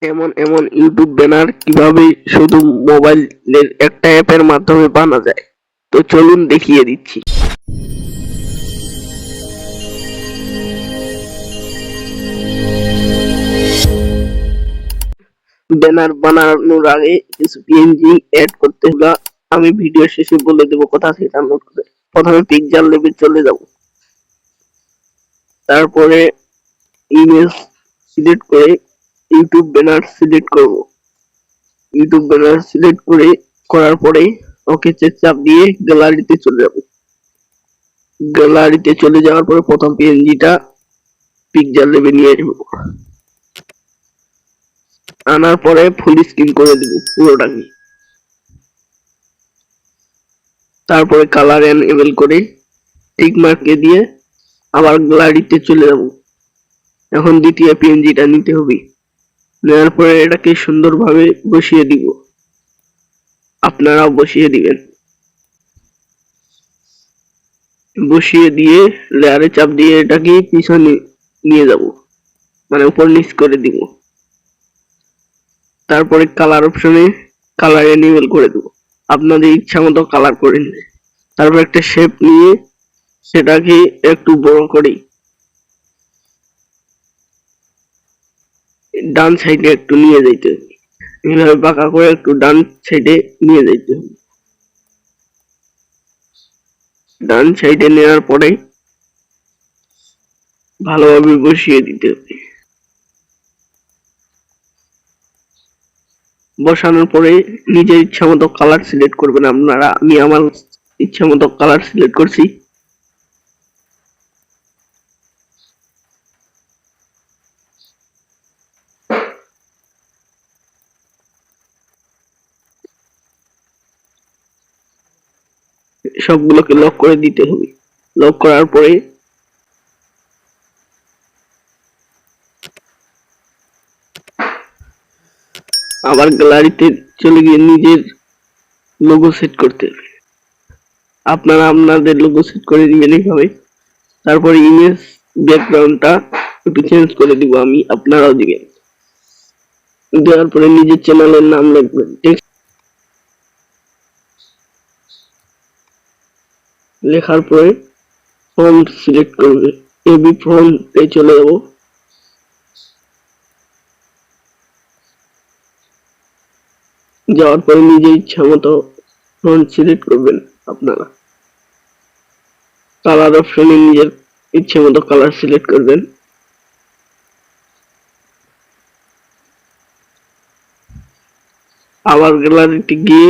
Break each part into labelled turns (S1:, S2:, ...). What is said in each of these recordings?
S1: এমন এমন YouTube banner কিভাবে শুধু মোবাইলের একটা অ্যাপের মাধ্যমে বানানো যায়, তো চলুন দেখিয়ে দিচ্ছি। ব্যানার বানানোর আগে কিছু পিএনজি অ্যাড করতে হবে, আমি ভিডিও শেষে বলে দেবো কোথা থেকে ডাউনলোড করে। প্রথমে পিকচার লেভে চলে যাব, তারপরে ইমেজ সিলেক্ট করে ইউটিউব ব্যানার সিলেক্ট করব। ইউটিউব ব্যানার সিলেক্ট করার পরে ওকে চাপ দিয়ে গ্যালারিতে চলে যাব। গ্যালারিতে চলে যাওয়ার পরে প্রথম পিএনজিটা পিকচার লেভে নিয়ে আসবো, আনার পরে ফুল স্ক্রিন করে দেব পুরোটাকে। তারপরে কালার এনেবল করে টিক মার্কে দিয়ে আবার গ্যালারিতে চলে যাব। এখন দ্বিতীয় পিএনজিটা নিতে হবে, নেওয়ার পরে এটাকে সুন্দরভাবে বসিয়ে দিব, আপনারাও বসিয়ে দিবেন। বসিয়ে দিয়ে লেয়ারে চাপ দিয়ে এটাকে পিছনে নিয়ে যাব, মানে উপর নিচ করে দিব। তারপরে কালার অপশনে কালার এনেবল করে দেব, আপনাদের ইচ্ছা মতো কালার করে নেবেন। তারপর একটা শেপ নিয়ে সেটাকে একটু বড় করে ডান সাইডে একটু নিয়ে যাইতে হবে, এইভাবে বাঁকা করে একটু ডান সাইডে নিয়ে যাইতে হবে। ডান সাইডে নেওয়ার পরে ভালোভাবে বসিয়ে দিতে হবে। বসানোর পরে নিজের ইচ্ছা মতো কালার সিলেক্ট করবেন আপনারা। আমি আমার ইচ্ছা মতো কালার সিলেক্ট করছি। সবগুলোকে লক করে দিতে হবে। লক করার পরে আবার গ্যালারিতে চলে গিয়ে নিজের লোগো সেট করতে হবে। আপনারা আপনাদের লোগো সেট করে দিবেন এইভাবে। তারপরে ইমেজ ব্যাকগ্রাউন্ডটা একটু চেঞ্জ করে দিব আমি, আপনারাও দিবেন। দেওয়ার পরে নিজের চ্যানেলের নাম লিখবেন। লেখার পরে ফন্ট সিলেক্ট করবে, এবি ফন্টে চলে যাব। যাওয়ার পরে নিজের ইচ্ছা মতো ফন্ট সিলেক্ট করবেন আপনারা। কালার অপশনে নিজের ইচ্ছে মতো কালার সিলেক্ট করবেন। আবার গ্যালারিতে গিয়ে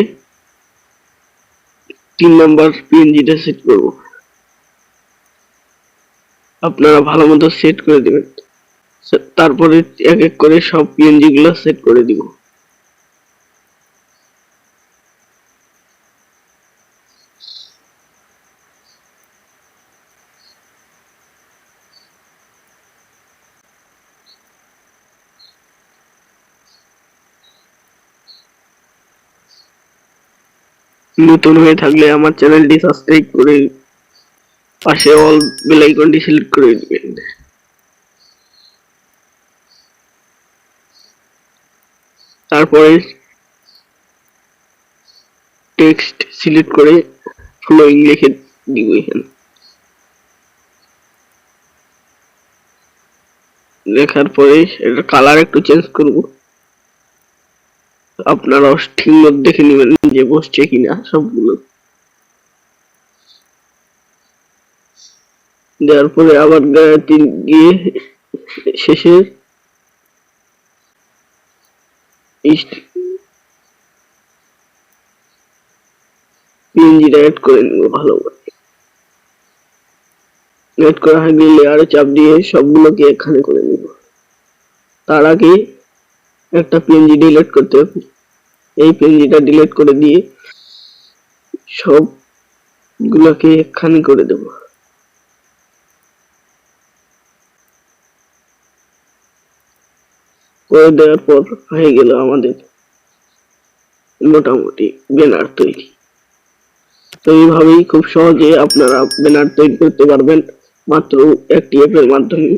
S1: 3 নাম্বার পিএনজিটা সেট করব, আপনারা ভালো মতো সেট করে দিবেন। তারপরে এক এক করে সব পিএনজি গুলো সেট করে দিব। নতুন হয়ে থাকলে আমার চ্যানেলটি সাবস্ক্রাইব করে পাশে অল বেল আইকনটি সিলেক্ট করে দিবেন। তারপরে টেক্সট সিলেক্ট করে ফলোইং লিখে দিব এখানে। লেখার পরে এটা কালার একটু চেঞ্জ করব, আপনারা ঠিক মতো দেখে নেবেন যে বসছে কিনা সবগুলো। দেওয়ার পরে আবার গ্যালারিতে গিয়ে শেষে পিএনজিটা অ্যাড করে নেব ভালোভাবে। অ্যাড করা হয়ে গেলে লেয়ারে চাপ দিয়ে সবগুলোকে এখানে করে নেব। তার আগে একটা পিএনজি ডিলিট করতে হবে, এই পিএনজিটা ডিলিট করে দিয়ে সবগুলোকে এখানে করে দেব। করে দেওয়ার পর হয়ে গেল আমাদের মোটামুটি ব্যানার তৈরি। তো এইভাবেই খুব সহজে আপনারা ব্যানার তৈরি করতে পারবেন মাত্র একটি অ্যাপের মাধ্যমে।